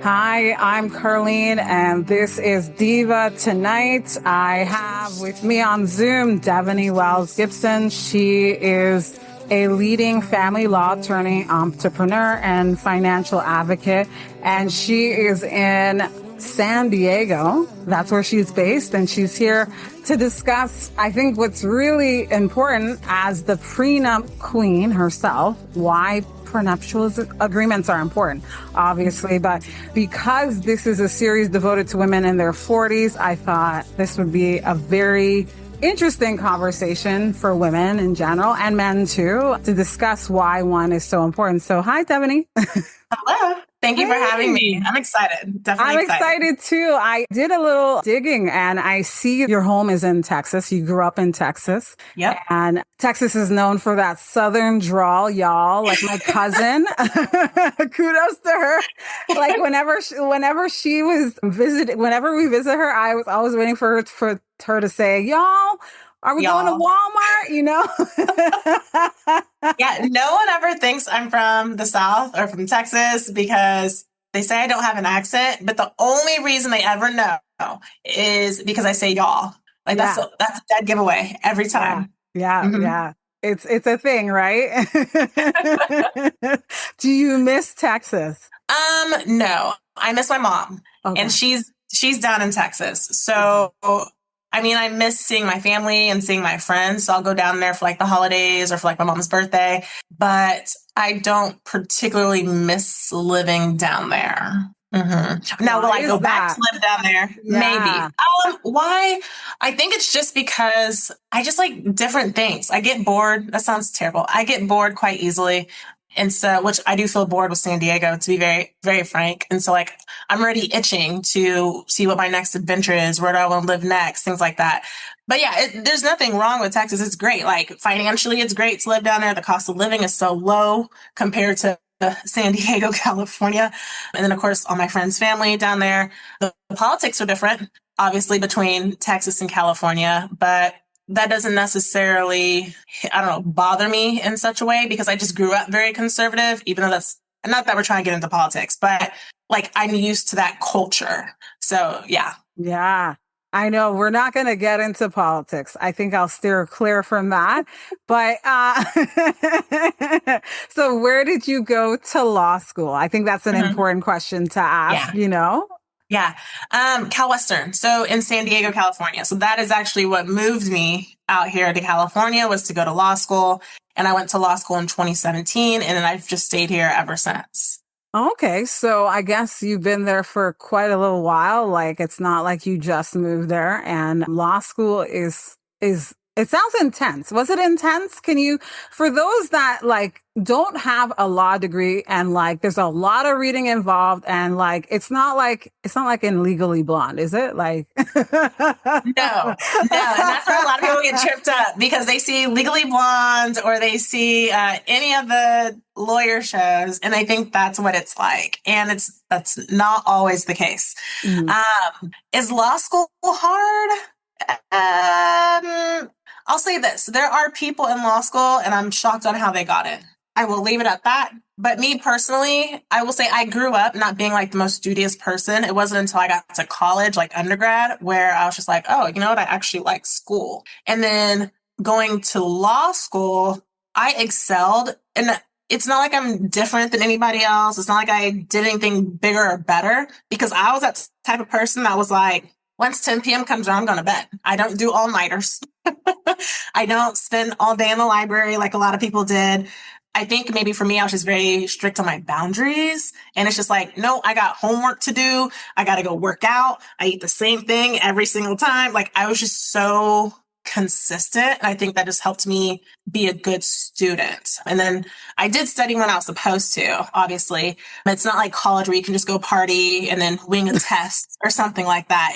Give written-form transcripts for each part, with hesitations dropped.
Hi, I'm Carlene, and this is Diva Tonight. I have with me on Zoom Deveney Wells-Gibson. She is a leading family law attorney, entrepreneur, and financial advocate, and she is in San Diego. That's where she's based, and she's here to discuss, I think, what's really important as the prenup queen herself, why prenuptial agreements are important, obviously, but because this is a series devoted to women in their 40s, I thought this would be a very interesting conversation for women in general and men too, to discuss why one is so important. So hi, Deveney. Hello. Thank you for having me. I'm excited. Definitely I'm excited. excited too. I did a little digging and I see your home is in Texas. You grew up in Texas. Yep. And Texas is known for that southern drawl, y'all. Like my cousin, kudos to her. Like whenever she was whenever we visit her, I was always waiting for her to say, y'all, are we going to Walmart? You know? Yeah, no one ever thinks I'm from the South or from Texas because they say I don't have an accent, but the only reason they ever know is because I say y'all. Like that's a dead giveay every time. Yeah. It's a thing, right? Do you miss Texas? No. I miss my mom. Okay. And she's down in Texas. So I mean, I miss seeing my family and seeing my friends. So I'll go down there for like the holidays or for like my mom's birthday. But I don't particularly miss living down there. Mm-hmm. Now, will I go back to live down there? Yeah. Maybe. Why? I think it's just because I just like different things. I get bored. That sounds terrible. I get bored quite easily. And so, which I do feel bored with San Diego, to be very, very frank. And so like, I'm already itching to see what my next adventure is. Where do I want to live next? Things like that. But yeah, there's nothing wrong with Texas. It's great. Like financially, it's great to live down there. The cost of living is so low compared to San Diego, California. And then of course, all my friends' family down there. The politics are different, obviously, between Texas and California, but that doesn't necessarily, I don't know, bother me in such a way because I just grew up very conservative, even though that's not that we're trying to get into politics, but like I'm used to that culture. So yeah. Yeah. I know we're not going to get into politics. I think I'll steer clear from that. But so where did you go to law school? I think that's an important question to ask, you know? Yeah. Cal Western. So in San Diego, California. So that is actually what moved me out here to California, was to go to law school. And I went to law school in 2017, and then I've just stayed here ever since. Okay. So I guess you've been there for quite a little while. Like it's not like you just moved there, and law school is it sounds intense. Was it intense? Can you, for those that like don't have a law degree and like there's a lot of reading involved and like it's not like in Legally Blonde, is it? Like No. And that's where a lot of people get tripped up because they see Legally Blonde or they see any of the lawyer shows and they think that's what it's like. And that's not always the case. Is law school hard? I'll say this. There are people in law school, and I'm shocked on how they got in. I will leave it at that. But me personally, I will say I grew up not being like the most studious person. It wasn't until I got to college, like undergrad, where I was just like, oh, you know what? I actually like school. And then going to law school, I excelled. And it's not like I'm different than anybody else. It's not like I did anything bigger or better, because I was that type of person that was like, once 10 p.m. comes around, I'm going to bed. I don't do all-nighters. I don't spend all day in the library like a lot of people did. I think maybe for me, I was just very strict on my boundaries. And it's just like, no, I got homework to do. I got to go work out. I eat the same thing every single time. Like I was just so consistent. And I think that just helped me be a good student. And then I did study when I was supposed to, obviously. It's not like college where you can just go party and then wing a test or something like that.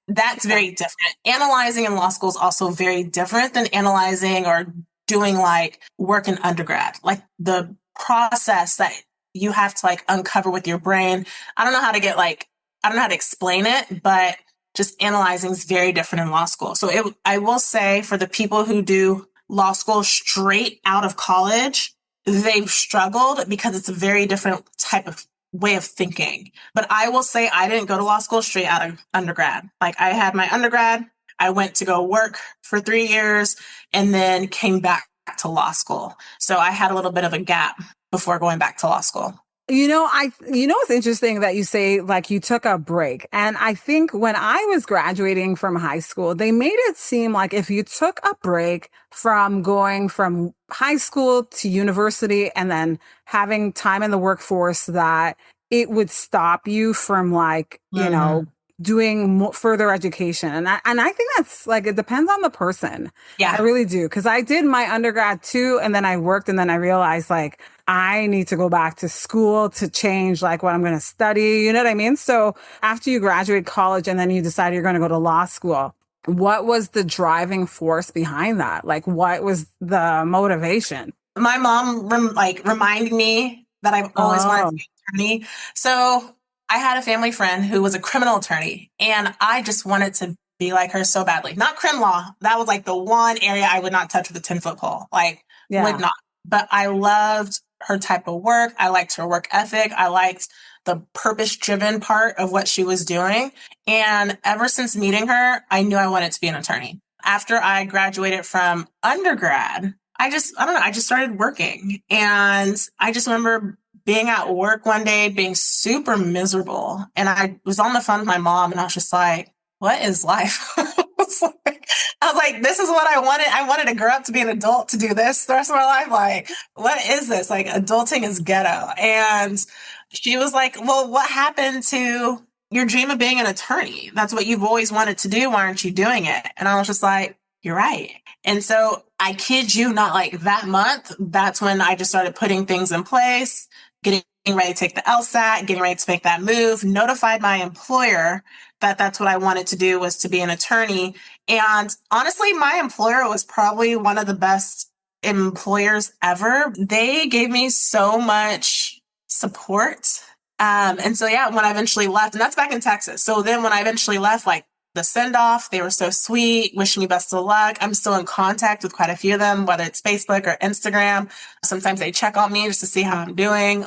That's very different. Analyzing in law school is also very different than analyzing or doing like work in undergrad. Like the process that you have to like uncover with your brain. I don't know how to explain it, but just analyzing is very different in law school. So I will say for the people who do law school straight out of college, they've struggled because it's a very different type of way of thinking. But I will say I didn't go to law school straight out of undergrad. Like I had my undergrad, I went to go work for 3 years and then came back to law school. So I had a little bit of a gap before going back to law school. It's interesting that you say like you took a break. And I think when I was graduating from high school, they made it seem like if you took a break from going from high school to university and then having time in the workforce, that it would stop you from Mm-hmm. doing further education. And I think that's like, it depends on the person. I Yeah. really do. Cause I did my undergrad too. And then I worked and then I realized like, I need to go back to school to change like what I'm going to study. You know what I mean? So after you graduate college and then you decide you're going to go to law school, what was the driving force behind that? Like, what was the motivation? My mom reminded me that I've always wanted to Oh, be an attorney. So I had a family friend who was a criminal attorney, and I just wanted to be like her so badly. Not crim law. That was like the one area I would not touch with a 10-foot pole. Like, would yeah. not. But I loved her type of work. I liked her work ethic. I liked the purpose driven part of what she was doing. And ever since meeting her, I knew I wanted to be an attorney. After I graduated from undergrad, I don't know, I just started working. And I just remember being at work one day, being super miserable. And I was on the phone with my mom and I was just like, what is life? I was like, this is what I wanted. I wanted to grow up to be an adult to do this the rest of my life. Like, what is this? Like, adulting is ghetto. And she was like, well, what happened to your dream of being an attorney? That's what you've always wanted to do. Why aren't you doing it? And I was just like, you're right. And so I kid you not, like that month, that's when I just started putting things in place, getting ready to take the LSAT, getting ready to make that move, notified my employer that that's what I wanted to do, was to be an attorney. And honestly, my employer was probably one of the best employers ever. They gave me so much support. And so, yeah, when I eventually left, and that's back in Texas. So then when I eventually left, like the send off, they were so sweet, wishing me best of luck. I'm still in contact with quite a few of them, whether it's Facebook or Instagram. Sometimes they check on me just to see how I'm doing.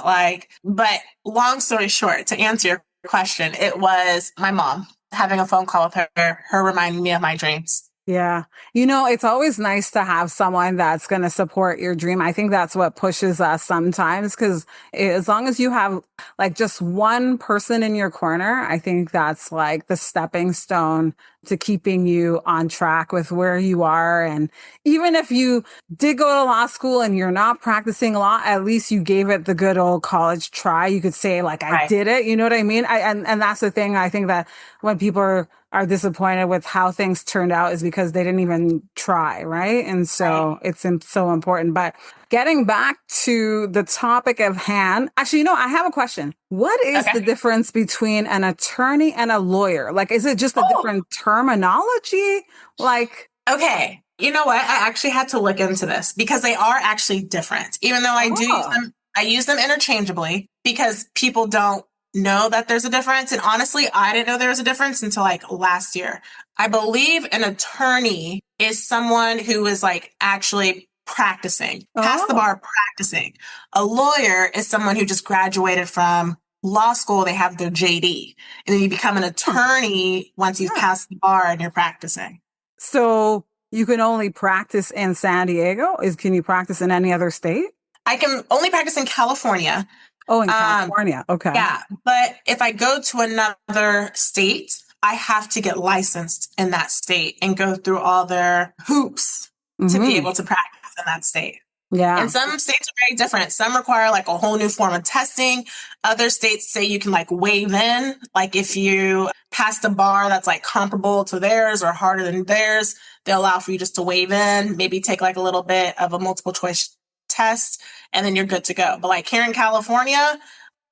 But long story short, to answer your question, it was my mom having a phone call with her reminding me of my dreams. Yeah. It's always nice to have someone that's going to support your dream. I think that's what pushes us sometimes because as long as you have like just one person in your corner, I think that's like the stepping stone to keeping you on track with where you are. And even if you did go to law school and you're not practicing law, at least you gave it the good old college try. You could say like, I Right. did it. You know what I mean? And that's the thing. I think that when people are disappointed with how things turned out is because they didn't even try, right? And Right. so it's so important. But getting back to the topic of hand, actually, I have a question. What is Okay. the difference between an attorney and a lawyer? Like, is it just a Oh, different terminology? Like, okay. You know what? I actually had to look into this because they are actually different. Even though I do use oh, them, I use them interchangeably because people don't know that there's a difference. And honestly, I didn't know there was a difference until like last year. I believe an attorney is someone who is like actually practicing, past the oh, bar practicing. A lawyer is someone who just graduated from law school. They have their JD. And then you become an huh, attorney once you've yeah. passed the bar and you're practicing. So you can only practice in San Diego? Can you practice in any other state? I can only practice in California. Oh, in Um, California. Okay. yeah, but if I go to another state, I have to get licensed in that state and go through all their hoops to be Hmm. able to practice in that state. And Yeah. some states are very different. Some require like a whole new form of testing. Other states say you can like waive in, like if you pass a bar that's like comparable to theirs or harder than theirs, they'll allow for you just to waive in, maybe take like a little bit of a multiple choice test, and then you're good to go. But like here in California,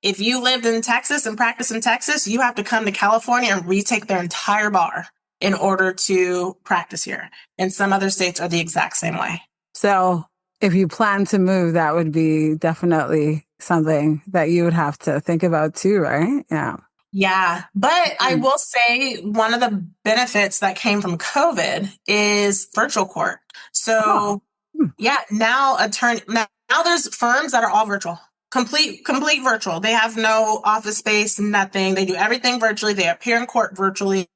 if you lived in Texas and practice in Texas, you have to come to California and retake their entire bar in order to practice here. And some other states are the exact same way. So if you plan to move, that would be definitely something that you would have to think about too, right? Yeah. Yeah, but I Mm. will say one of the benefits that came from COVID is virtual court. Oh. So Hmm. yeah, now Now there's firms that are all virtual. Complete virtual. They have no office space, nothing. They do everything virtually. They appear in court virtually.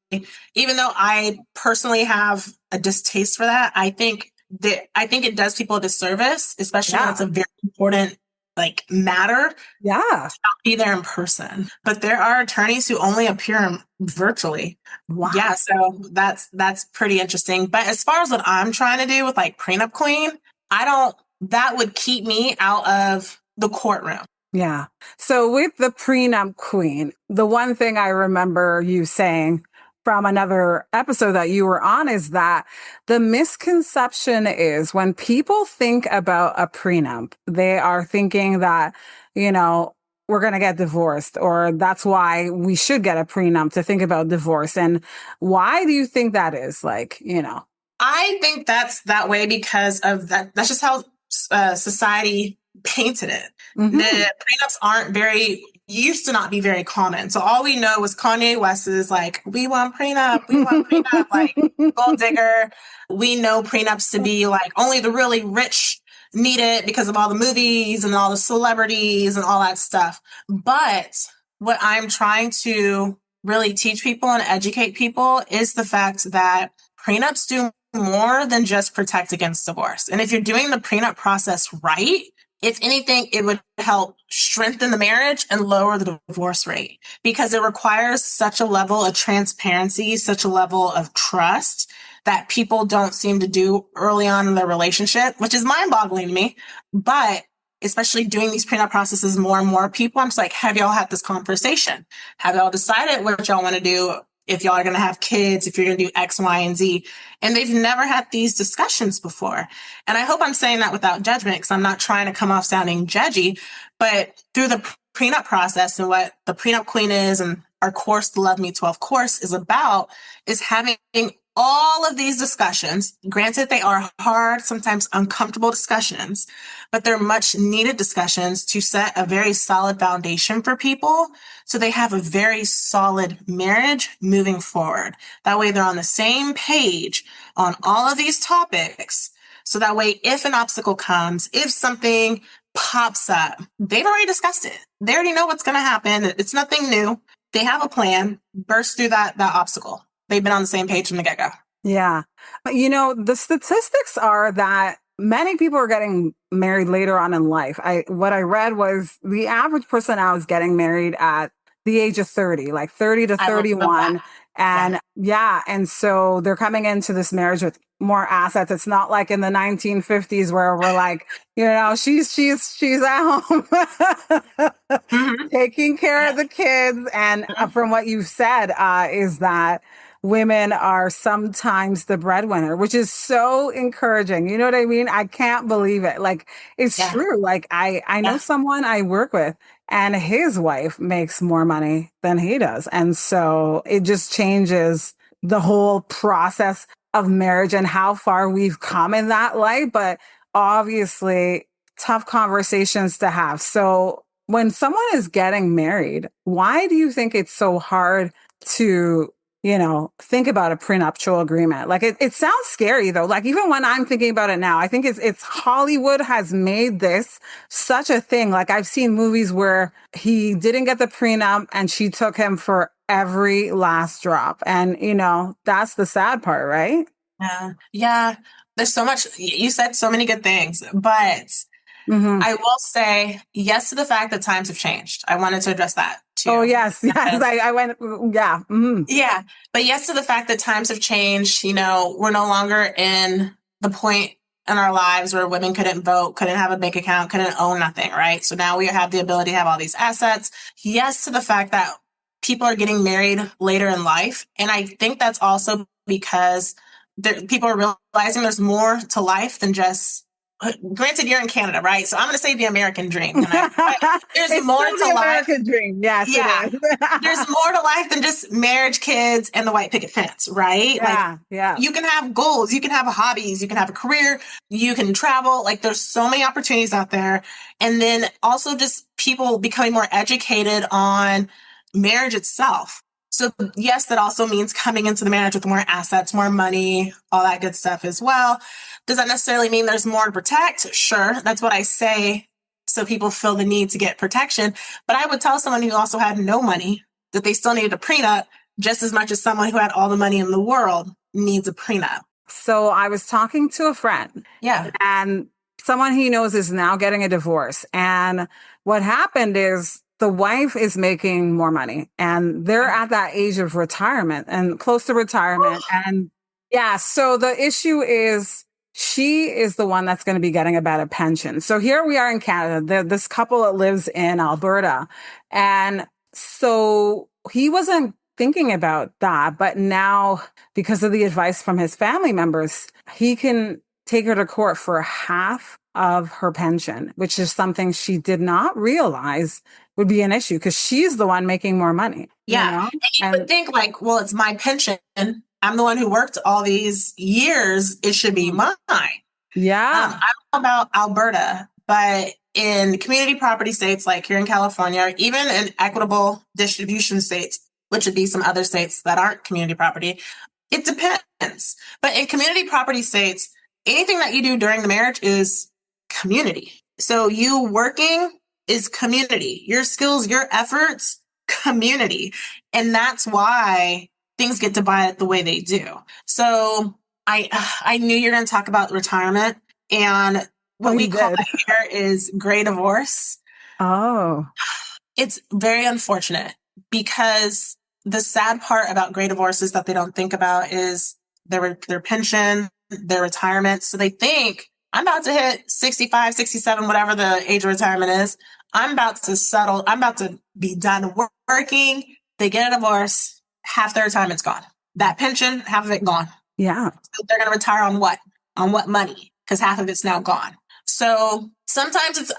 Even though I personally have a distaste for that, I think it does people a disservice, especially when it's a very important like matter. Yeah. To not be there in person. But there are attorneys who only appear virtually. Wow. Yeah, so that's pretty interesting. But as far as what I'm trying to do with like prenup queen, that would keep me out of the courtroom. Yeah. So with the prenup queen, the one thing I remember you saying from another episode that you were on is that the misconception is when people think about a prenup, they are thinking that, we're going to get divorced, or that's why we should get a prenup to think about divorce. And why do you think that is? I think that's that way because of that. That's just how society painted it. Mm-hmm. The prenups used to not be very common. So all we know was Kanye West is like, we want prenup, like gold digger. We know prenups to be like only the really rich need it because of all the movies and all the celebrities and all that stuff. But what I'm trying to really teach people and educate people is the fact that prenups do more than just protect against divorce. And if you're doing the prenup process right, if anything, it would help strengthen the marriage and lower the divorce rate because it requires such a level of transparency, such a level of trust that people don't seem to do early on in their relationship, which is mind-boggling to me. But especially doing these prenup processes more and more people, I'm just like, have y'all had this conversation? Have y'all decided what y'all want to do? If y'all are going to have kids, if you're going to do X, Y, and Z. And they've never had these discussions before. And I hope I'm saying that without judgment because I'm not trying to come off sounding judgy, but through the prenup process and what the prenup queen is and our course, the Love Me 12 course is about is having all of these discussions. Granted, they are hard, sometimes uncomfortable discussions, but they're much needed discussions to set a very solid foundation for people so they have a very solid marriage moving forward. That way they're on the same page on all of these topics. So that way, if an obstacle comes, if something pops up, they've already discussed it. They already know what's going to happen. It's nothing new. They have a plan, burst through that obstacle. They've been on the same page from the get-go. Yeah. The statistics are that many people are getting married later on in life. What I read was the average person now is getting married at the age of 30, like 30 to 31. And and so they're coming into this marriage with more assets. It's not like in the 1950s where we're like, she's at home taking care of the kids. And from what you've said, is that women are sometimes the breadwinner, which is so encouraging. You know what I mean? I can't believe it. Like, it's true. Like, I know someone I work with and his wife makes more money than he does. And so it just changes the whole process of marriage and how far we've come in that light. But obviously, tough conversations to have. So when someone is getting married, why do you think it's so hard to think about a prenuptial agreement? Like it sounds scary though. Like even when I'm thinking about it now, I think it's Hollywood has made this such a thing. Like I've seen movies where he didn't get the prenup and she took him for every last drop. And that's the sad part, right? Yeah. There's so much, you said so many good things, but I will say yes to the fact that times have changed. I wanted to address that too. Oh, yes. I went, yeah. Mm-hmm. Yeah. But yes to the fact that times have changed. We're no longer in the point in our lives where women couldn't vote, couldn't have a bank account, couldn't own nothing, right? So now we have the ability to have all these assets. Yes to the fact that people are getting married later in life. And I think that's also because people are realizing there's more to life than just, granted, you're in Canada, right? So I'm going to say the American dream. There's more to the life. American dream. Yes, it is. There's more to life than just marriage, kids, and the white picket fence, right? Yeah. You can have goals, you can have hobbies, you can have a career, you can travel. Like there's so many opportunities out there. And then also just people becoming more educated on marriage itself. So yes, that also means coming into the marriage with more assets, more money, all that good stuff as well. Does that necessarily mean there's more to protect? Sure. That's what I say. So people feel the need to get protection. But I would tell someone who also had no money that they still needed a prenup just as much as someone who had all the money in the world needs a prenup. So I was talking to a friend. Yeah. And someone he knows is now getting a divorce. And what happened is the wife is making more money and they're at that age of retirement and close to retirement. And yeah, so the issue is she is the one that's going to be getting a better pension. So here we are in Canada, this couple that lives in Alberta. And so he wasn't thinking about that, but now because of the advice from his family members, he can take her to court for half of her pension, which is something she did not realize would be an issue because she's the one making more money. Yeah. You know? And you would think like, well, it's my pension. I'm the one who worked all these years. It should be mine. Yeah. I don't know about Alberta, but in community property states like here in California, or even in equitable distribution states, which would be some other states that aren't community property, it depends. But in community property states, anything that you do during the marriage is community. So you working is community. Your skills, your efforts, community. And that's why things get divided the way they do. So I knew you're going to talk about retirement, and what we call it here is gray divorce. Oh. It's very unfortunate because the sad part about gray divorce is that they don't think about is their pension, their retirement. So they think, I'm about to hit 65, 67, whatever the age of retirement is. I'm about to settle. I'm about to be done working. They get a divorce. Half their retirement's gone. That pension, half of it gone. Yeah. So they're going to retire on what? On what money? Because half of it's now gone. So sometimes it's,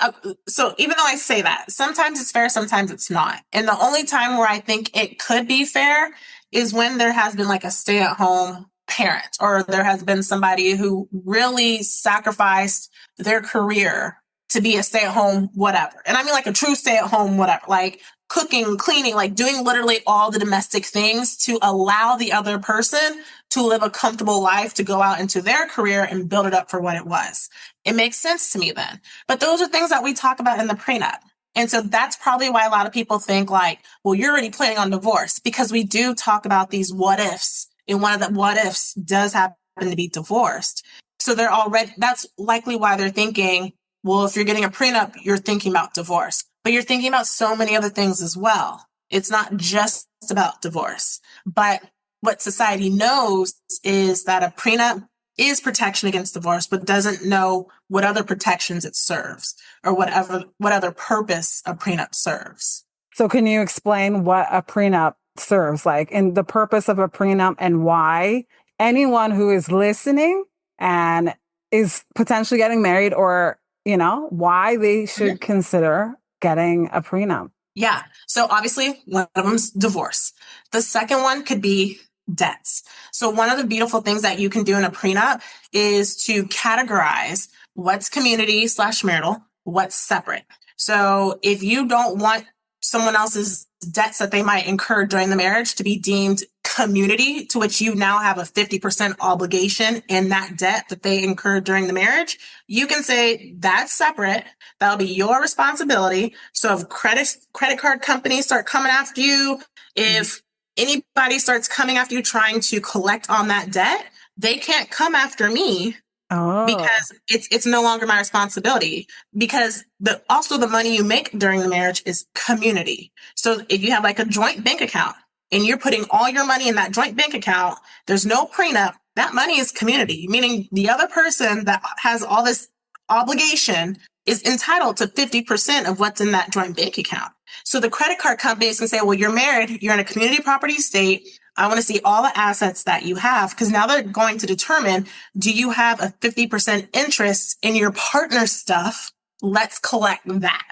so even though I say that, sometimes it's fair, sometimes it's not. And the only time where I think it could be fair is when there has been like a stay-at-home parent, or there has been somebody who really sacrificed their career to be a stay-at-home whatever. And I mean like a true stay-at-home whatever, like cooking, cleaning, like doing literally all the domestic things to allow the other person to live a comfortable life, to go out into their career and build it up for what it was. It makes sense to me then. But those are things that we talk about in the prenup. And so that's probably why a lot of people think like, well, you're already planning on divorce, because we do talk about these what ifs. And one of the what ifs does happen to be divorced. So they're already, that's likely why they're thinking, well, if you're getting a prenup, you're thinking about divorce, but you're thinking about so many other things as well. It's not just about divorce. But what society knows is that a prenup is protection against divorce, but doesn't know what other protections it serves or what other purpose a prenup serves. So can you explain what a prenup serves, like, and the purpose of a prenup, and why anyone who is listening and is potentially getting married, or, you know, why they should consider getting a prenup? Yeah. So obviously one of them's divorce. The second one could be debts. So one of the beautiful things that you can do in a prenup is to categorize what's community/marital, what's separate. So if you don't want someone else's debts that they might incur during the marriage to be deemed community, to which you now have a 50% obligation in that debt that they incurred during the marriage, you can say that's separate. That'll be your responsibility. So if credit card companies start coming after you, if anybody starts coming after you trying to collect on that debt, they can't come after me. Because it's no longer my responsibility, because also the money you make during the marriage is community. So if you have like a joint bank account and you're putting all your money in that joint bank account, there's no prenup, that money is community, meaning the other person that has all this obligation is entitled to 50% of what's in that joint bank account. So the credit card companies can say, well, you're married, you're in a community property state, I want to see all the assets that you have, because now they're going to determine, do you have a 50% interest in your partner's stuff? Let's collect that.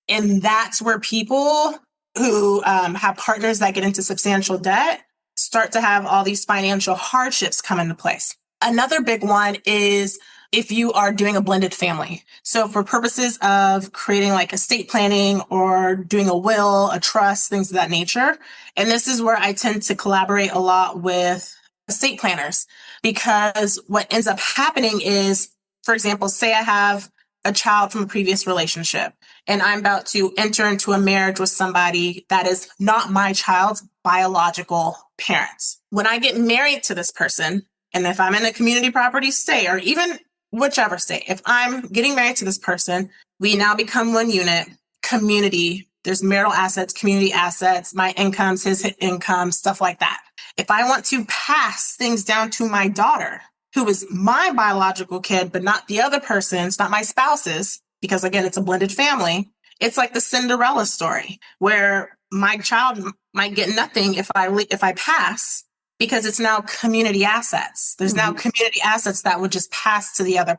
And that's where people who have partners that get into substantial debt start to have all these financial hardships come into place. Another big one is if you are doing a blended family. So for purposes of creating like estate planning or doing a will, a trust, things of that nature. And this is where I tend to collaborate a lot with estate planners, because what ends up happening is, for example, say I have a child from a previous relationship and I'm about to enter into a marriage with somebody that is not my child's biological parents. When I get married to this person, and if I'm in a community property state or even whichever state, if I'm getting married to this person, we now become one unit, community. There's marital assets, community assets, my incomes, his income, stuff like that. If I want to pass things down to my daughter, who is my biological kid, but not the other person's, not my spouse's, because again, it's a blended family. It's like the Cinderella story where my child might get nothing if I pass, because it's now community assets. There's now community assets that would just pass to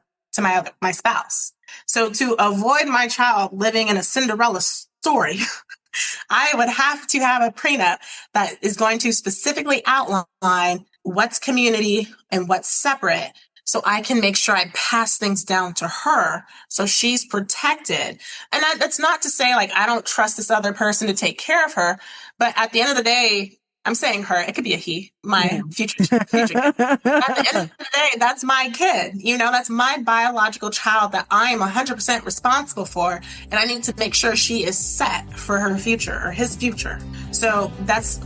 my spouse. So to avoid my child living in a Cinderella story, I would have to have a prenup that is going to specifically outline what's community and what's separate, so I can make sure I pass things down to her so she's protected. And that's not to say like I don't trust this other person to take care of her, but at the end of the day, I'm saying her, it could be a he, my future kid. At the end of the day, that's my kid. That's my biological child that I am 100% responsible for. And I need to make sure she is set for her future or his future. So that's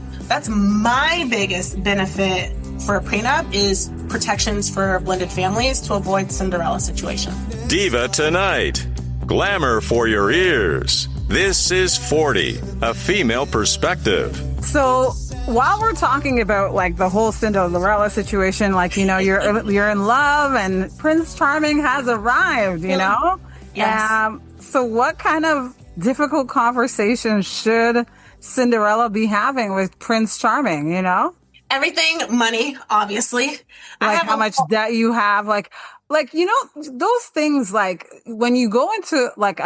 my biggest benefit for a prenup, is protections for blended families to avoid Cinderella situation. Diva Tonight. Glamour for your ears. This is 40, a female perspective. So while we're talking about like the whole Cinderella situation, like, you're in love and Prince Charming has arrived, Yes. So what kind of difficult conversations should Cinderella be having with Prince Charming, Everything, money, obviously. Like how much debt you have, like, those things, like when you go into like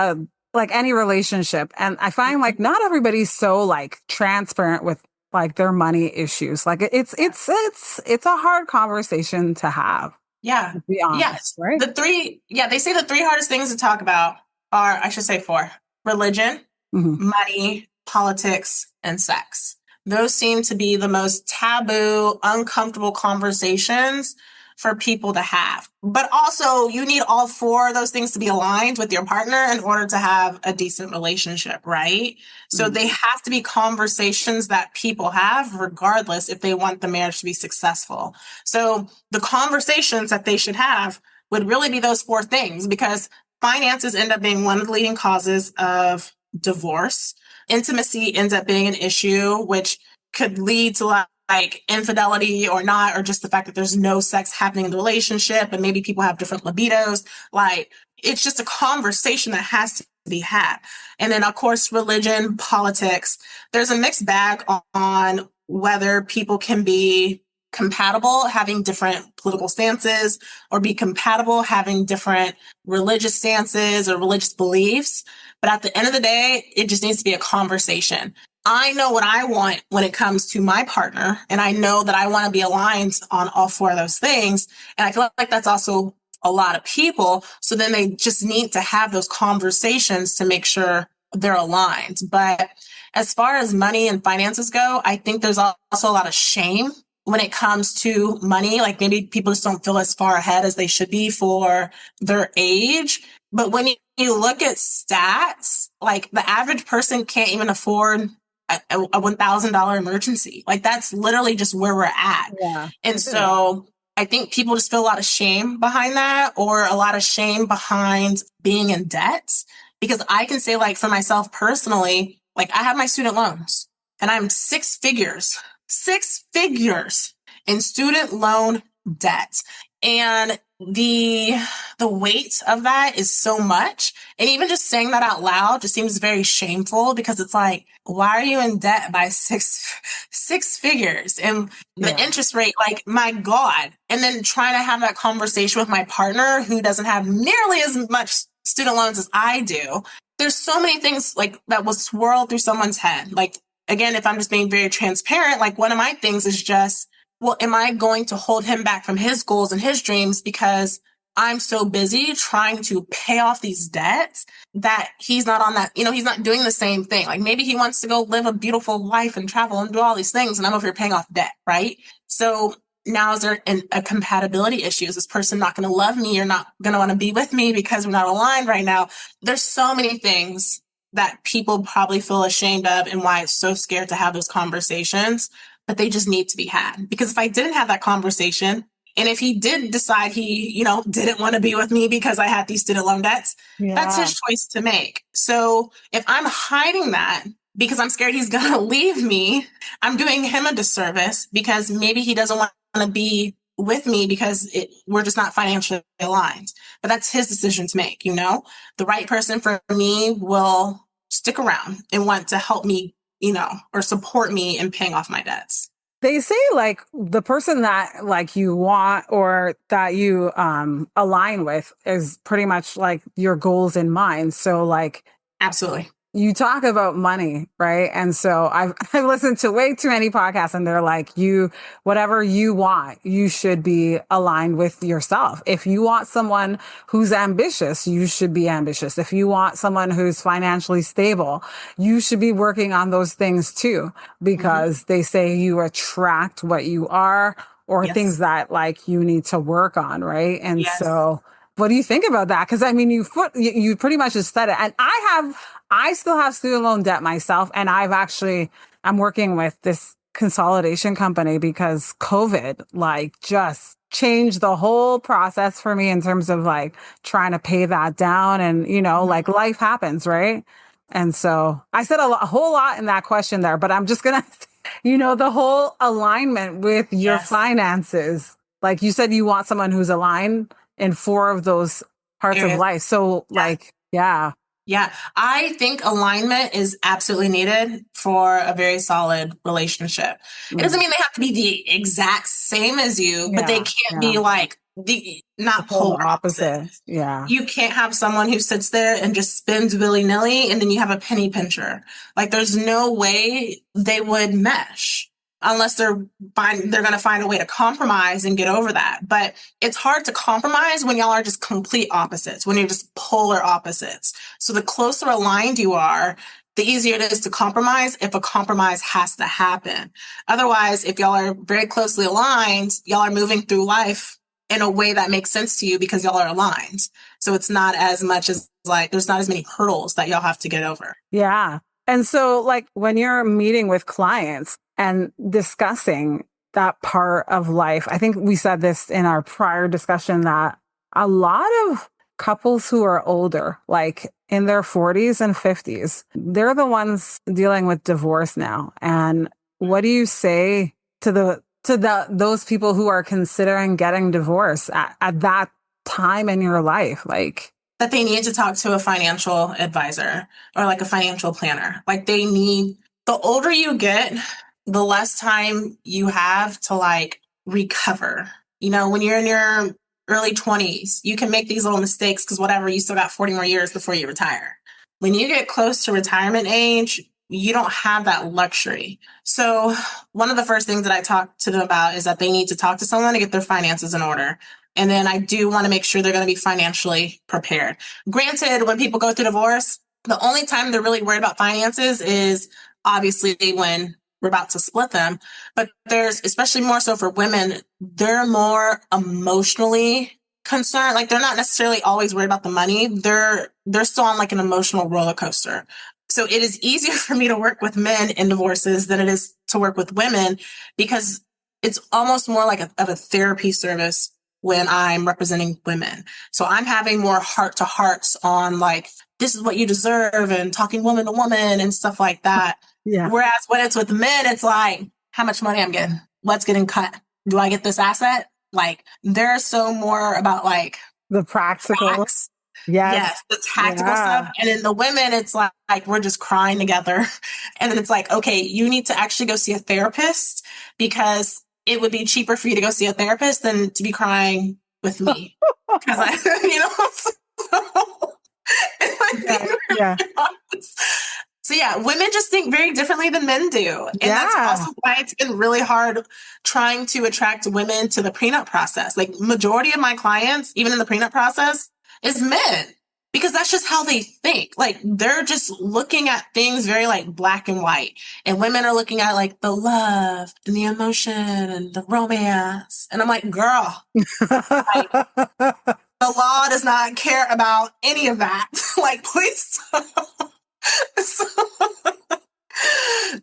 any relationship, and I find like not everybody's so like transparent with like their money issues. Like it's a hard conversation to have. Yeah. To be honest, yes. right? They say the three hardest things to talk about are, I should say four: religion, money, politics, and sex. Those seem to be the most taboo, uncomfortable conversations for people to have. But also, you need all four of those things to be aligned with your partner in order to have a decent relationship, right? So they have to be conversations that people have regardless if they want the marriage to be successful. So the conversations that they should have would really be those four things, because finances end up being one of the leading causes of divorce. Intimacy ends up being an issue, which could lead to like infidelity or not, or just the fact that there's no sex happening in the relationship and maybe people have different libidos. Like, it's just a conversation that has to be had. And then, of course, religion, politics. There's a mixed bag on whether people can be compatible having different political stances, or be compatible having different religious stances or religious beliefs. But at the end of the day, it just needs to be a conversation. I know what I want when it comes to my partner, and I know that I want to be aligned on all four of those things. And I feel like that's also a lot of people. So then they just need to have those conversations to make sure they're aligned. But as far as money and finances go, I think there's also a lot of shame when it comes to money. Like, maybe people just don't feel as far ahead as they should be for their age. But when you look at stats, like the average person can't even afford a $1,000 emergency. Like, that's literally just where we're at. Yeah. And so I think people just feel a lot of shame behind that, or a lot of shame behind being in debt. Because I can say, like, for myself personally, like, I have my student loans and I'm six figures in student loan debt. And the weight of that is so much. And even just saying that out loud just seems very shameful, because it's like, why are you in debt by six figures? And the interest rate, like, my God. And then trying to have that conversation with my partner who doesn't have nearly as much student loans as I do. There's so many things like that will swirl through someone's head. Like, again, if I'm just being very transparent, like, one of my things is just, well, am I going to hold him back from his goals and his dreams because I'm so busy trying to pay off these debts that he's not on that, he's not doing the same thing. Like maybe he wants to go live a beautiful life and travel and do all these things, and I'm over here paying off debt, right? So now is there a compatibility issue? Is this person not going to love me or not going to want to be with me because we're not aligned right now? There's so many things that people probably feel ashamed of and why it's so scared to have those conversations, but they just need to be had. Because if I didn't have that conversation, and if he did decide he, didn't want to be with me because I had these student loan debts, that's his choice to make. So if I'm hiding that because I'm scared he's going to leave me, I'm doing him a disservice because maybe he doesn't want to be with me because we're just not financially aligned. But that's his decision to make, The right person for me will stick around and want to help me, or support me in paying off my debts. They say like the person that like you want or that you align with is pretty much like your goals in mind. So like absolutely. You talk about money, right? And so I've listened to way too many podcasts and they're like, whatever you want, you should be aligned with yourself. If you want someone who's ambitious, you should be ambitious. If you want someone who's financially stable, you should be working on those things too, because they say you attract what you are or things that like you need to work on, right? And so what do you think about that? Because I mean, you pretty much just said it. And I still have student loan debt myself. And I'm working with this consolidation company because COVID like just changed the whole process for me in terms of like trying to pay that down. And, like life happens, right? And so I said a whole lot in that question there, but I'm just going to, the whole alignment with your finances. Like you said, you want someone who's aligned in 4 of those parts of life. So Yeah, I think alignment is absolutely needed for a very solid relationship. It doesn't mean they have to be the exact same as you, but they can't be like not polar opposite. Yeah. You can't have someone who sits there and just spins willy-nilly and then you have a penny pincher. Like there's no way they would mesh. Unless they're going to find a way to compromise and get over that. But it's hard to compromise when y'all are just complete opposites, when you're just polar opposites. So the closer aligned you are, the easier it is to compromise if a compromise has to happen. Otherwise, if y'all are very closely aligned, y'all are moving through life in a way that makes sense to you because y'all are aligned. So it's not as much as like, there's not as many hurdles that y'all have to get over. Yeah. And so like when you're meeting with clients, and discussing that part of life. I think we said this in our prior discussion that a lot of couples who are older, like in their 40s and 50s, they're the ones dealing with divorce now. And what do you say to those people who are considering getting divorced at that time in your life? Like that they need to talk to a financial advisor or like a financial planner. Like the older you get, the less time you have to like recover. When you're in your early 20s, you can make these little mistakes because whatever, you still got 40 more years before you retire. When you get close to retirement age, you don't have that luxury. So one of the first things that I talk to them about is that they need to talk to someone to get their finances in order. And then I do want to make sure they're going to be financially prepared. Granted, when people go through divorce, the only time they're really worried about finances is obviously when we're about to split them. But there's, especially more so for women, they're more emotionally concerned. Like they're not necessarily always worried about the money. They're still on like an emotional roller coaster. So it is easier for me to work with men in divorces than it is to work with women because it's almost more like of a therapy service when I'm representing women. So I'm having more heart to hearts on like, this is what you deserve and talking woman to woman and stuff like that. Yeah. Whereas when it's with men, it's like, how much money I'm getting? What's getting cut? Do I get this asset? Like they're so more about like the practical. Yes, the tactical stuff. And in the women, it's like we're just crying together. And then it's like, okay, you need to actually go see a therapist because it would be cheaper for you to go see a therapist than to be crying with me. Because So yeah, women just think very differently than men do. And that's also why it's been really hard trying to attract women to the prenup process. Like majority of my clients, even in the prenup process, is men. Because that's just how they think. Like they're just looking at things very like black and white. And women are looking at like the love and the emotion and the romance. And I'm like, girl, like, the law does not care about any of that. Like, please.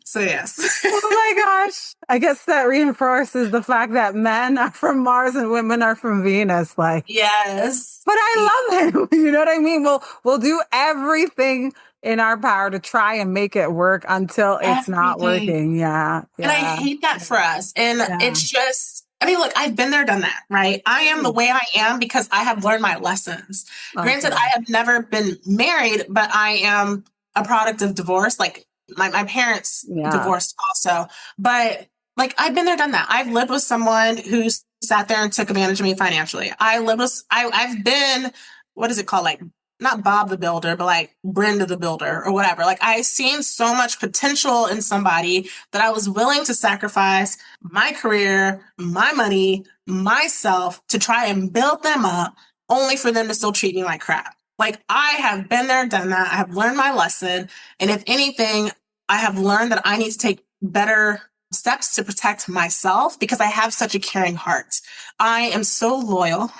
So yes. Oh my gosh. I guess that reinforces the fact that men are from Mars and women are from Venus. Like, Yes. but I love him. You know what I mean? We'll do everything in our power to try and make it work until it's not working. Yeah. And I hate that for us. And it's just, I mean, look, I've been there, done that, right? I am the way I am because I have learned my lessons. Okay. Granted, I have never been married, but I am a product of divorce. Like my parents divorced also, but like I've been there, done that. I've lived with someone who sat there and took advantage of me financially. I've been, what is it called? Like not Bob the Builder, but like Brenda the Builder or whatever. Like I've seen so much potential in somebody that I was willing to sacrifice my career, my money, myself to try and build them up only for them to still treat me like crap. Like I have been there, done that. I have learned my lesson. And if anything, I have learned that I need to take better steps to protect myself because I have such a caring heart. I am so loyal.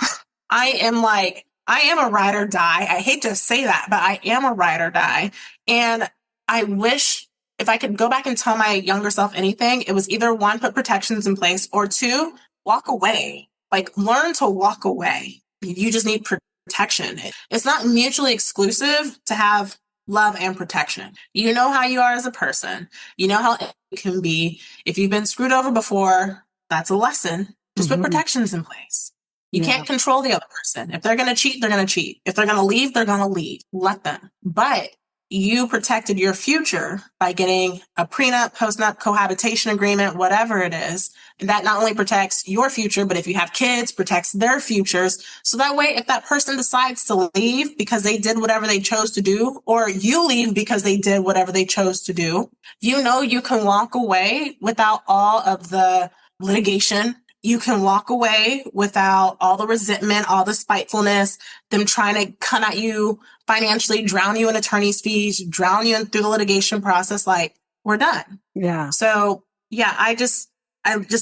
I am a ride or die. I hate to say that, but I am a ride or die. And I wish if I could go back and tell my younger self anything, it was either one, put protections in place, or two, walk away. Like learn to walk away. You just need protection. It's not mutually exclusive to have love and protection. You know how you are as a person. You know how it can be. If you've been screwed over before, that's a lesson. Just put protections in place. You can't control the other person. If they're going to cheat, they're going to cheat. If they're going to leave, they're going to leave. Let them. But you protected your future by getting a prenup, postnup, cohabitation agreement, whatever it is. And that not only protects your future, but if you have kids, protects their futures. So that way, if that person decides to leave because they did whatever they chose to do, or you leave because they did whatever they chose to do, you know you can walk away without all of the litigation. You can walk away without all the resentment, all the spitefulness, them trying to come at you financially, drown you in attorney's fees, drown you through the litigation process. Like, we're done. Yeah. So, yeah, I just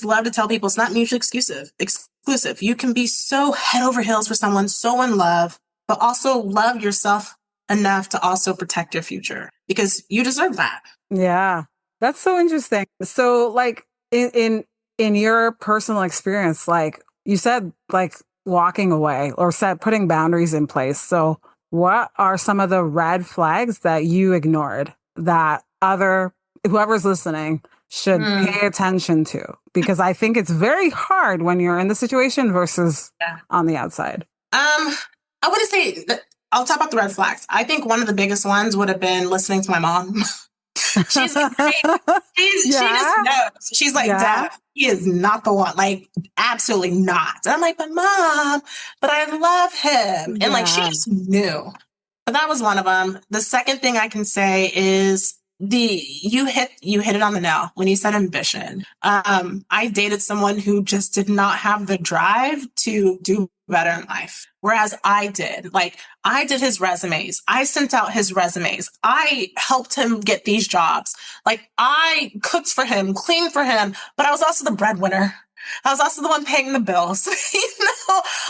love to tell people it's not mutually exclusive. You can be so head over heels for someone, so in love, but also love yourself enough to also protect your future because you deserve that. Yeah. That's so interesting. So, like, in your personal experience, like you said, like walking away or putting boundaries in place. So what are some of the red flags that you ignored that whoever's listening should pay attention to? Because I think it's very hard when you're in the situation versus on the outside. I wouldn't say that. I'll talk about the red flags. I think one of the biggest ones would have been listening to my mom. She's like, she just knows. She's like, Dad, he is not the one. Like, absolutely not. And I'm like, but Mom, but I love him. And like, she just knew. But that was one of them. The second thing I can say is you hit it on the nail when you said ambition. I dated someone who just did not have the drive to do better in life. Whereas I did. Like, I did his resumes. I sent out his resumes. I helped him get these jobs. Like, I cooked for him, cleaned for him, but I was also the breadwinner. I was also the one paying the bills.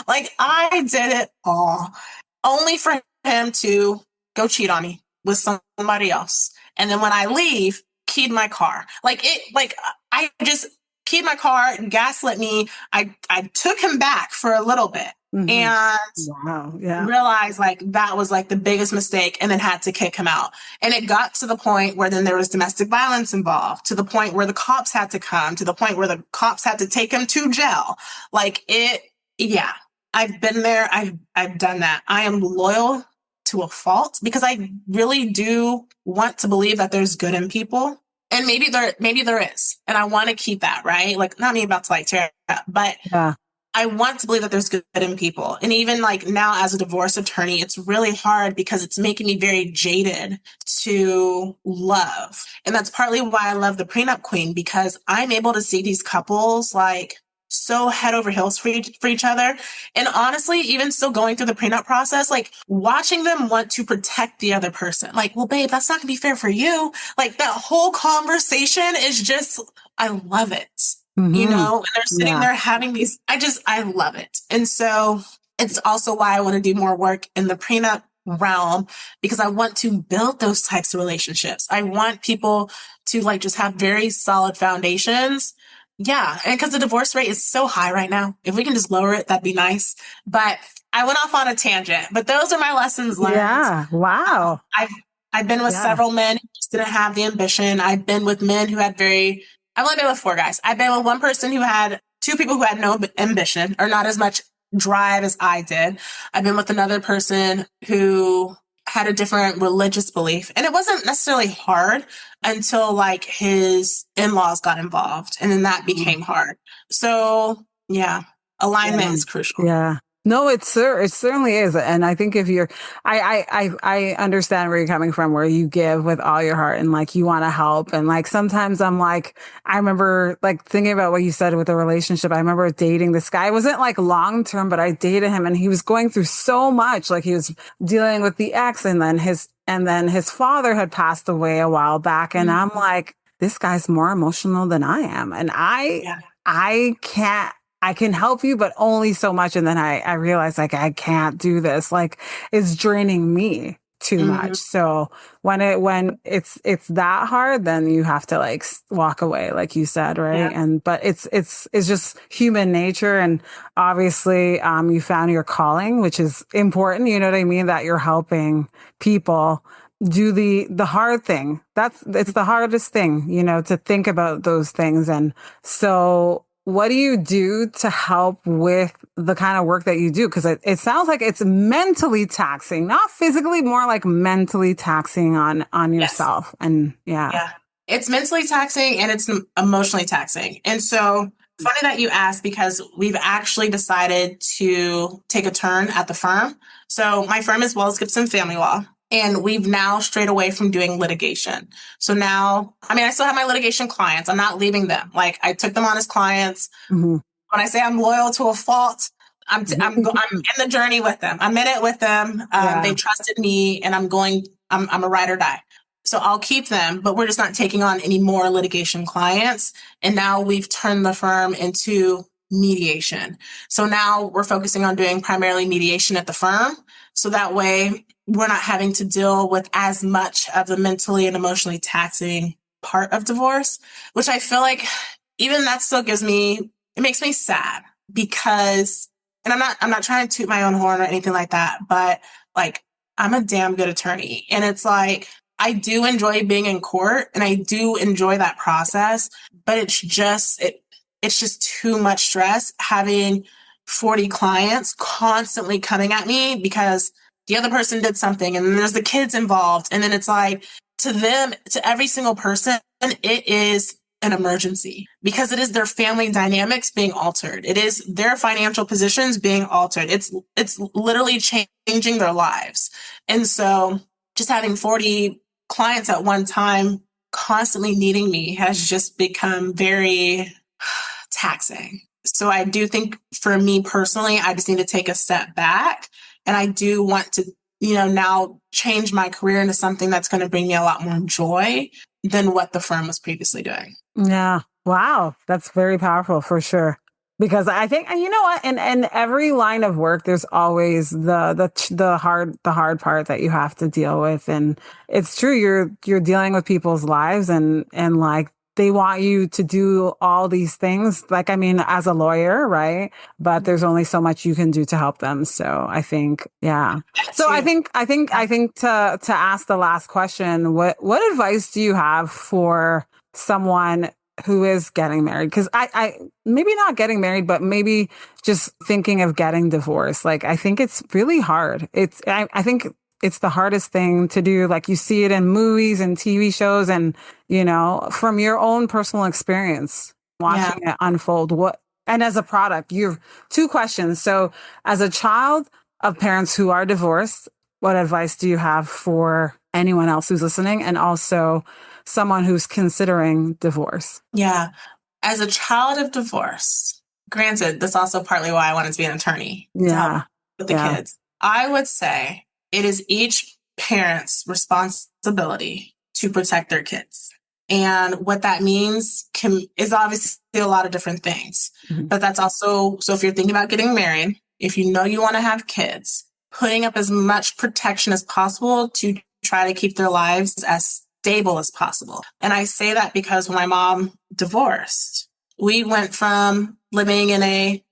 Like, I did it all only for him to go cheat on me with somebody else. And then when I leave, keyed my car. I just keyed my car and gaslit me. I took him back for a little bit and realized like that was like the biggest mistake and then had to kick him out. And it got to the point where then there was domestic violence involved, to the point where the cops had to come, to the point where the cops had to take him to jail. Like I've been there. I've done that. I am loyal to a fault because I really do want to believe that there's good in people. And maybe there is. And I want to keep that, right? Like, not me about to like tear it up, but I want to believe that there's good in people. And even like now as a divorce attorney, it's really hard because it's making me very jaded to love. And that's partly why I love the prenup queen, because I'm able to see these couples like so head over heels for each other. And honestly, even still going through the prenup process, like watching them want to protect the other person. Like, well, babe, that's not gonna be fair for you. Like that whole conversation is just, I love it. You know, and they're sitting there having these, I love it. And so it's also why I want to do more work in the prenup realm, because I want to build those types of relationships. I want people to like just have very solid foundations. Yeah. And because the divorce rate is so high right now, if we can just lower it, that'd be nice. But I went off on a tangent, but those are my lessons learned. Yeah. Wow. I've been with several men who just didn't have the ambition. I've been with men who had I've only been with 4 guys. I've been with one person who had 2 people who had no ambition or not as much drive as I did. I've been with another person who had a different religious belief. And it wasn't necessarily hard until like his in-laws got involved. And then that became hard. So yeah, alignment is crucial. Yeah. No, it certainly is. And I think if you're, I understand where you're coming from, where you give with all your heart and like you want to help. And like sometimes I'm like, I remember like thinking about what you said with the relationship. I remember dating this guy. It wasn't like long term, but I dated him and he was going through so much. Like he was dealing with the ex and then his father had passed away a while back. And I'm like, this guy's more emotional than I am. And I can help you, but only so much. And then I realized like, I can't do this. Like it's draining me too much. So when it's that hard, then you have to like walk away, like you said. Right. Yeah. But it's just human nature. And obviously, you found your calling, which is important. You know what I mean? That you're helping people do the hard thing. It's the hardest thing, you know, to think about those things. And so, what do you do to help with the kind of work that you do? Because it sounds like it's mentally taxing, not physically, more like mentally taxing on yourself. Yes. And yeah, it's mentally taxing and it's emotionally taxing. And so funny that you asked, because we've actually decided to take a turn at the firm. So my firm is Wells-Gibson Family Law. And we've now strayed away from doing litigation. So now, I still have my litigation clients. I'm not leaving them. Like I took them on as clients. When I say I'm loyal to a fault, I'm in the journey with them. I'm in it with them. They trusted me and I'm a ride or die. So I'll keep them, but we're just not taking on any more litigation clients. And now we've turned the firm into mediation. So now we're focusing on doing primarily mediation at the firm. So that way we're not having to deal with as much of the mentally and emotionally taxing part of divorce, which I feel like even that still it makes me sad because, and I'm not trying to toot my own horn or anything like that, but like I'm a damn good attorney. And it's like, I do enjoy being in court and I do enjoy that process, but it's just too much stress having 40 clients constantly coming at me because the other person did something and there's the kids involved. And then it's like to every single person, it is an emergency because it is their family dynamics being altered. It is their financial positions being altered. It's literally changing their lives. And so just having 40 clients at one time constantly needing me has just become very taxing. So I do think for me personally, I just need to take a step back. And I do want to, now change my career into something that's going to bring me a lot more joy than what the firm was previously doing. Yeah. Wow. That's very powerful for sure. Because I think, and you know what, in every line of work, there's always the hard part that you have to deal with. And it's true. You're dealing with people's lives and like, they want you to do all these things, as a lawyer, right? But there's only so much you can do to help them. So I think, yeah. So I think to ask the last question, what advice do you have for someone who is getting married? Because I maybe not getting married, but maybe just thinking of getting divorced. Like I think it's really hard. I think it's the hardest thing to do. Like you see it in movies and TV shows and, from your own personal experience, watching it unfold. And as a product, you have two questions. So as a child of parents who are divorced, what advice do you have for anyone else who's listening, and also someone who's considering divorce? Yeah. As a child of divorce, granted, that's also partly why I wanted to be an attorney to help with the kids. I would say it is each parent's responsibility to protect their kids. And what that means is obviously a lot of different things. But that's also, so if you're thinking about getting married, if you know you want to have kids, putting up as much protection as possible to try to keep their lives as stable as possible. And I say that because when my mom divorced, we went from living in it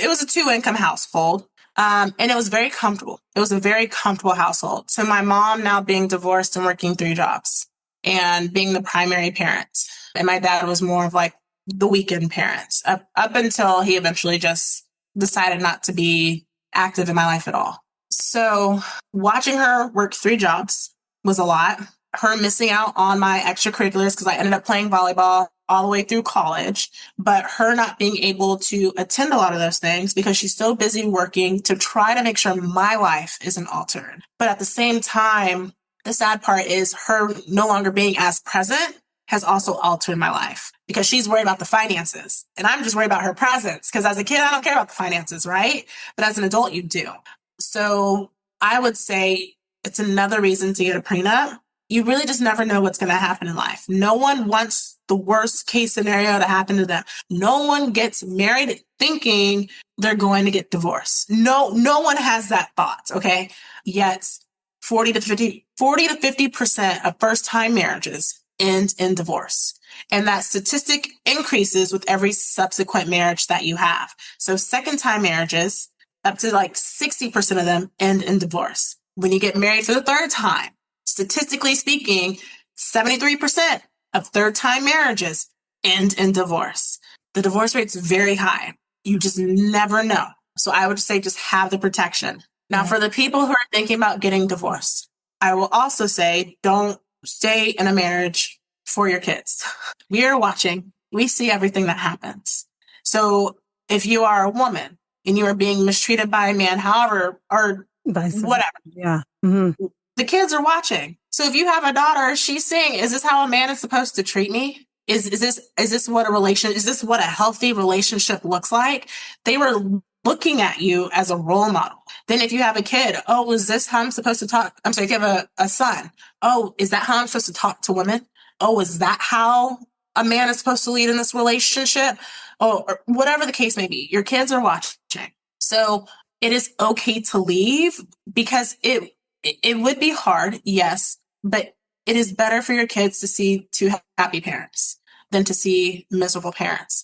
was a 2-income household. And it was very comfortable. It was a very comfortable household. So my mom now being divorced and working 3 jobs and being the primary parent. And my dad was more of like the weekend parent up until he eventually just decided not to be active in my life at all. So watching her work 3 jobs was a lot. Her missing out on my extracurriculars because I ended up playing volleyball all the way through college, but her not being able to attend a lot of those things because she's so busy working to try to make sure my life isn't altered. But at the same time, the sad part is her no longer being as present has also altered my life because she's worried about the finances and I'm just worried about her presence because as a kid, I don't care about the finances, right? But as an adult, you do. So I would say it's another reason to get a prenup. You really just never know what's going to happen in life. No one wants the worst case scenario to happen to them. No one gets married thinking they're going to get divorced. No one has that thought. Okay. Yet 40 to 50% of first time marriages end in divorce. And that statistic increases with every subsequent marriage that you have. So second time marriages, up to like 60% of them end in divorce. When you get married for the third time, statistically speaking, 73% of third-time marriages end in divorce. The divorce rate's very high. You just never know. So I would say just have the protection. Now, for the people who are thinking about getting divorced, I will also say don't stay in a marriage for your kids. We are watching. We see everything that happens. So if you are a woman and you are being mistreated by a man, however, or whatever. Yeah. Mm-hmm. The kids are watching. So if you have a daughter, she's saying, is this how a man is supposed to treat me? Is this what a healthy relationship looks like? They were looking at you as a role model. Then if you have a kid, oh, is this how I'm supposed to talk? I'm sorry, if you have a son, oh, is that how I'm supposed to talk to women? Oh, is that how a man is supposed to lead in this relationship? Oh, or whatever the case may be, your kids are watching. So it is okay to leave because it would be hard, yes, but it is better for your kids to see 2 happy parents than to see miserable parents.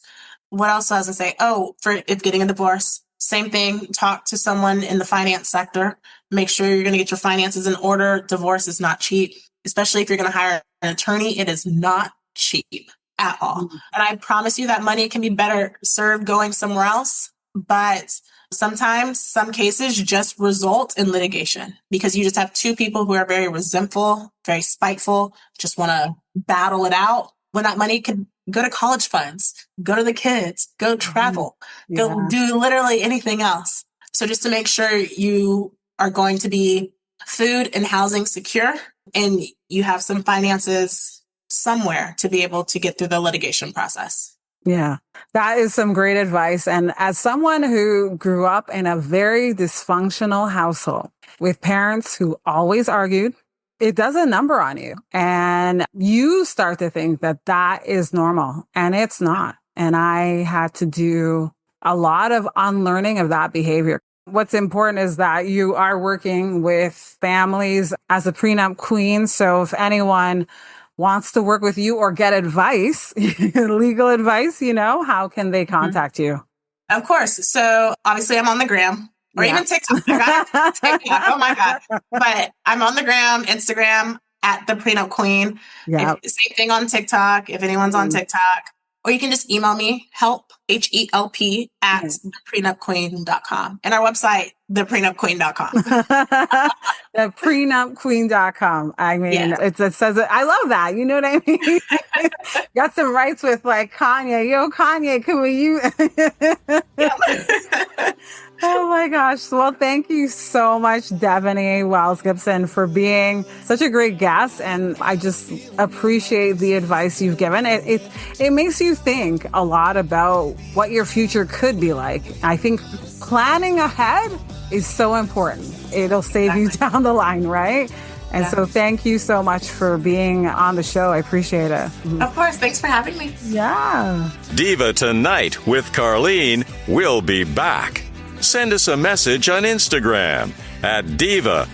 What else I was going to say? Oh, for if getting a divorce, same thing. Talk to someone in the finance sector. Make sure you're going to get your finances in order. Divorce is not cheap, especially if you're going to hire an attorney. It is not cheap at all. And I promise you that money can be better served going somewhere else, but sometimes some cases just result in litigation because you just have 2 people who are very resentful, very spiteful, just want to battle it out when that money could go to college funds, go to the kids, go travel, go do literally anything else. So just to make sure you are going to be food and housing secure and you have some finances somewhere to be able to get through the litigation process. Yeah, that is some great advice. And as someone who grew up in a very dysfunctional household with parents who always argued, it does a number on you. And you start to think that that is normal, and it's not. And I had to do a lot of unlearning of that behavior. What's important is that you are working with families as a prenup queen. So if anyone wants to work with you or get advice, legal advice, how can they contact you? Of course. So obviously I'm on the gram or even TikTok. TikTok. Oh my God. But I'm on the gram, Instagram at the prenup queen. Yeah. Same thing on TikTok. If anyone's on TikTok, or you can just email me help HELP at theprenupqueen.com. And our website, theprenupqueen.com. The prenupqueen.com. I mean, Yeah. it says it. I love that. You know what I mean? Got some rights with like Kanye. Yo, Kanye, can we use? Oh my gosh. Well, thank you so much, Deveney Wells-Gibson, for being such a great guest. And I just appreciate the advice you've given. It makes you think a lot about what your future could be like. I think planning ahead is so important. It'll save you down the line, right? And so thank you so much for being on the show. I appreciate it. Of course. Thanks for having me. Yeah. Diva Tonight with Carlene will be back. Send us a message on Instagram at diva_tonight.